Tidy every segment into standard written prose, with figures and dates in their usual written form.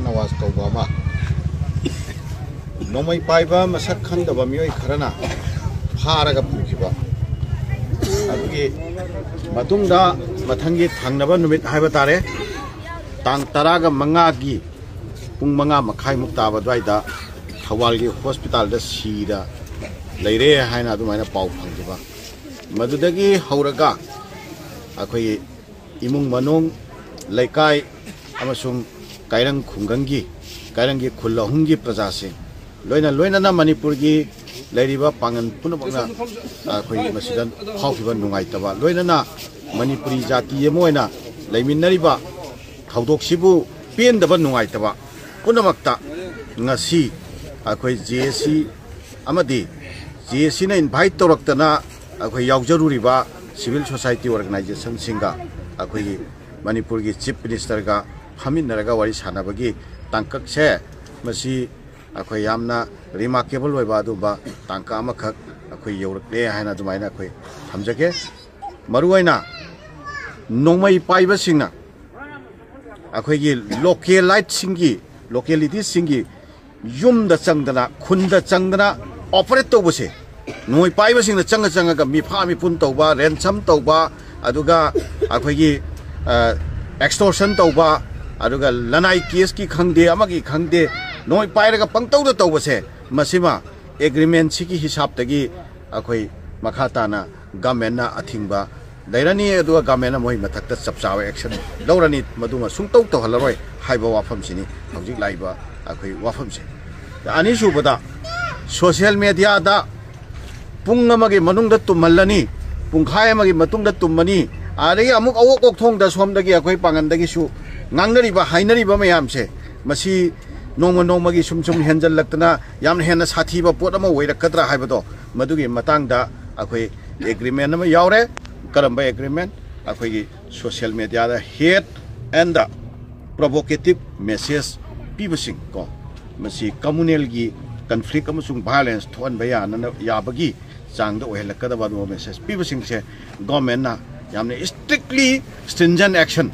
शाहनवाज कौबा नोमई पाइबा मसक खंदबा मियोय खरना फारगा पुखिबा अदुगी मतुंगदा मथंगी थांगनबा नुमित हाइबा तारे तांग तरागा मंगागी पुंग मंगा मखाई मुक्ताबा द्वाइदा थवालगी हॉस्पिटल दा सीदा लेरे हाइना अदुमाइना पाउ फंगजिबा मदुदगी हौरगा अखोई इमुंग मनोंग लेकाई अमसुंग कायरंग खुंगंगी खुल्लहुंगी प्रजासे लोइना मणिपुर की लेरिबा पांगन पुनबना अखोई मसिदन फाउखिबा नुंगाइतबा लोइना मणिपुरी जाति मोइना लेमिनरिबा थौदोकसिबु पेंदबा नुंगाइतबा पुनमक्ता ngasi अखोई जेसी अमदी जेसी ने इनवाइट तौरक्तना अखोई यावजरुरिबा सिविल सोसाइटी ऑर्गेनाइजेशन सिंगा अखोई मणिपुर की चीफ मिनिस्टर का फमिनरगा वारी सानाबगी तांकक से मसी अखोई यामना रिमार्केबल होइबा दुबा तांका अमखक अखोई यौरकले हाइना दुमाइना अखोई थमजगे मरुआइना नोंमई पाइबा सिंगना अखोई की लोकेलाइट सिंगी लोकेलिटी सिंगी युमदा चंगदना खुंदा चंगदना ऑपरेट तौबसे नोई पाइबा सिंगना चंगा मिफा मिपुन तौबा रेंसम तौबा अदुगा अखोई की एक्सटोर्शन तौबा अदुगा लनाई केस की खंगदे अमगी खंगदे नोई पाइरगा पंगतौदा तौबसे मसिमा एग्रीमेंट सिकी हिसाब तगी अखोई मखाताना गवर्नमेंट ना अथिंगबा दैरानी अदुगा गवर्नमेंट मोइ मथक्ता चपचाव एक्शन लौरानी मदुमा सुंतौ तौहलरोय हाइबा वाफमसिनी हौजिक लाइबा अखोई वाफमसे अनि सुबदा सोशल मीडिया दा पुंग अमगे मनुंगदा तुमल्लनी पुंखाय अमगे मतुंगदा तुमनी आरे अमुक अवोक ओक्थोंगदा सोमदगी अखोई पांगनदगी सु ngangnariba hainariba mayamse masi nongma sum henjal laktana yam henna sathiba pot ama oirakadra haibado madugi matangda akhoi agreement ama yaure karamba agreement akhoi social media da hate and the provocative message pibasing ko masi communal gi conflict amasung violence thon bayana yabagi changda ohelakadaba do message pibasing se government na yamne strictly stringent action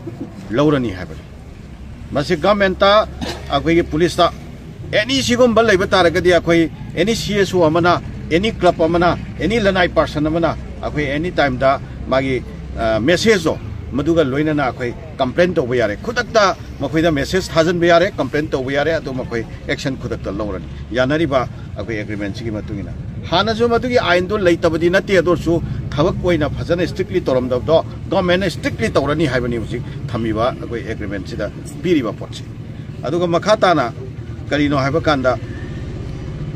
laurani haibado मसे government अखोई police एनी सिगुम लेब तारगदी अखोई एनी CSO अमना एनी क्लब अमना एनी लनाई पर्सन अमना अखोई एनी टाइम दा मागी मेसेज मदुगा लोइनना अखोई कंप्लेंट तौब यारे खुदक्ता मखोइदा मेसेज थाजन बे यारे कंप्लेंट तौब यारे अदु मखोई एक्शन खुदक्ता लौरनी यानरिबा अखोई एग्रीमेंट सिगी मतुगिना हानाजु मदुगी आइन दो लेतबदी नते अदोसु थबक कोइना फजन स्ट्रिक्टली तोरमदबदो गवर्नमेंट स्ट्रिक्टली तौरनी हाइबनी हुजिक थमिबा अखोई एग्रीमेंट सिदा पीरिबा पोटसे अदुगा मखाताना करिनो हाइबा कांदा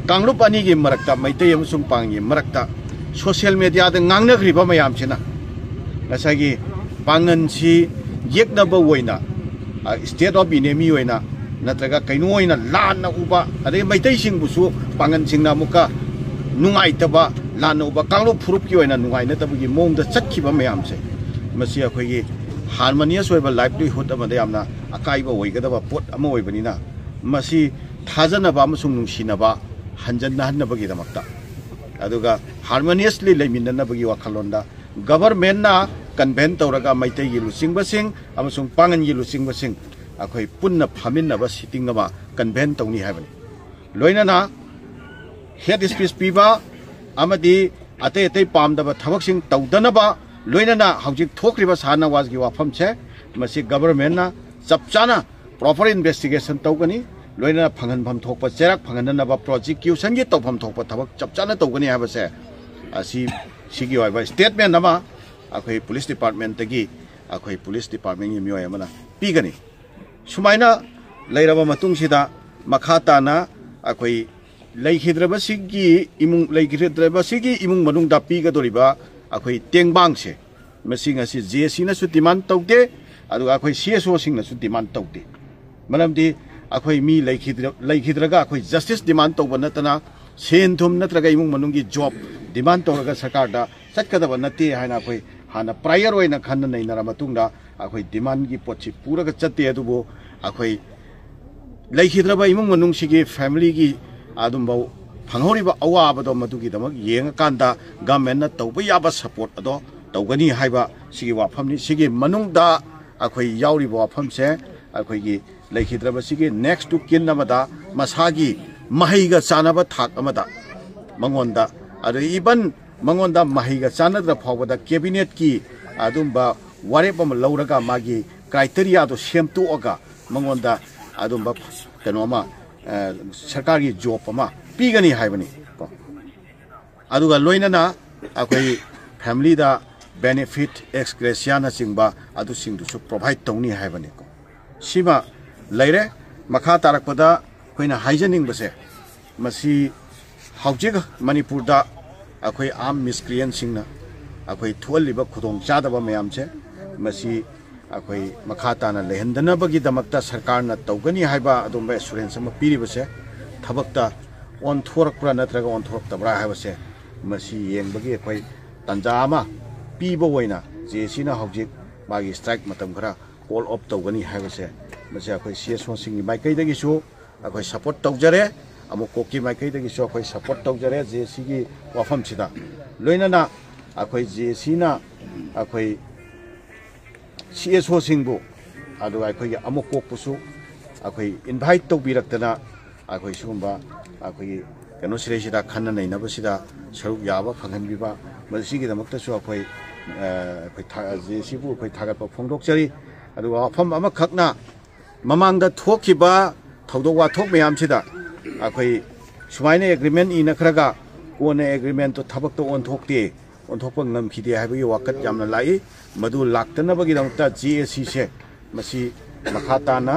कांगलुप अनि गी मरक्ता मैतै अमसुंग पांगी मरक्ता सोशल मीडिया दा ngangnagriba mayamsina ngasagi pangansi yeknaba oina state of enemy oina natraga kaino oina lanna uba ade Meitei सिंगबुसु pangan singna muka नुंगाइतबा लानो बा कांगलो फुरुप की ओइना नुंगाइना तबगी मोंग द चखिबा मयामसे मसी अखोगी हार्मोनियस ओइबा लाइवलीहुड अमदे यामना अकाइबा ओइगदबा पोट अम ओइबनिना मसी थाजनबा अमसुंग नुंसिनबा हंजनना हन्नबगी दमक्ता अदुगा हार्मोनियसली लेमिननबगी वाखलोंदा गवर्नमेंट ना कन्वेंट तौरगा मैतै गी लुसिंगबसिंग अमसुंग पांगन गी लुसिंगबसिंग अखोई पुन्ना फामिनबा सिटिंग अमा कन्वेंट तौनी हाबनि लोइनाना हेड स्पीच पीबा अमदी अतै अतै पामदबा थबकसिंग तौदनबा लोइनाना हौजिक थोक्रिबा शाहनवाज की वाफम छे मसी गवर्नमेंट ना चपचाना प्रॉपर इन्वेस्टिगेशन तौगनी लोइनाना फंगनफम थोकपा चेराक फंगननबा प्रोसिक्यूशन की तौफम थोकपा थबक चपचाना तौगनी हाबसे असी सिगी ओइबा स्टेटमेंट अमा अखोई पुलिस डिपार्टमेंट तगी अखोई पुलिस डिपार्टमेंट की मियोय अमना पीगनी सुमाइना लेरबा मतुंगसिदा मखाताना अखोई लेखिद्रबसिगी इमुंग मनुंगदा पीगदोरिबा अखोई टेंगबांगसे मसिंगसि जेसीनासु डिमांड तौदे अदुगा अखोई सीएसओ सिंगनासु डिमांड तौदे मरमदि अखोई मी लेखिद्रगा अखोई जस्टिस डिमांड तौबा नतना सेन थुम नत्रगा इमुंग मनुंगी जॉब डिमांड तौरगा सरकारदा चटकदबा नते हाइना अखोई हाना प्रायर ओइना खन्न नैनरा मतुंगदा अखोई डिमांड की पोछि पूरगा चते अदुबो अखोई लेखिद्रबा इमुंग मनुंगसिगी फैमिली की आदुंबो फंगहोरिबा अवाबदो मदुगिदमक येंगाकांदा गवर्नमेंट तौबा याबा सपोर्ट अदो तौगनी हाइबा सिगी वाफमनी सिगी मनुंगदा अखोई याउरिबा वाफमसे अखोईगी लेखिद्रबसिगे नेक्स्ट टू किन अमदा मसागी महिगा चानबा थाक अमदा मंगोंदा अदो इवन मंगोंदा महिगा चानद्र फावदा कैबिनेट की अदुंबा वारेप अम लौरगा मागी क्राइटेरिया दो सेमतोगा मंगोंदा अदुंबा कनोमा सरकारी जॉब अमा पीगनी हाइबनी को अदुगा लोइनना अखोई फैमिली दा बेनिफिट एक्सग्रेसिया ना चिंबा अदु सिंगदुसु प्रोवाइड तौनी हाइबनी को सिमा लैरे मखा तारकपदा अखोइना हाइजनिंग बसे मसी हौजिग मणिपुर दा अखोई आम मिसक्रिएंट सिंगना अखोई थोलिबा खुदोंग चादबा मयाम से मसी अखोई मखा ताना लेहंदनबगी दमकता सरकार ना तौगनी हाइबा अदुंबा एश्योरेंस अमा पीरिबसे थबकता ऑन थोरकप्रा नत्रगा ऑन थोरकतबरा हाइबसे मसी येंबगी अखोई तंजा अमा पीबो ओइना जेसीना हौजिग मागी स्ट्राइक मतम खरा कॉल ऑफ तौगनी हाइबसे मसे अखोई सीएसओ सिंगी माइकैदगिसु अखोई सपोर्ट तौजरे अमु कोकी माइकैदगिसु अखोई सपोर्ट तौजरे जेसीगी वाफम सिदा लोइनाना अखोई जेसीना अखोई सीएसओ सिंगबु अदु अखोई अमु कोकपुसु अखोई इनवाइट तौबिरक्तना अखोई सुगुंबा अखोई कनो सिरेसिदा खन्ना नैनबसिदा सरुक याबा फंगनबिबा मसिगी दमक्तसु अखोई जेसीबु अखोई थागतपा फोंदोकचरी अदु वाफम अमा खकना ममांगदा थोखिबा थौदोक वाथोक मयामसिदा अखोई सुमाइना एग्रीमेंट इनखरगा कोने एग्रीमेंट तो थबक तो ओनथोकते ओनथोकप ngमखिदे हाइबगी वाकत यामना लाई मदु लाक्तनबगी दमक्ता जीएसी से मसी मखाताना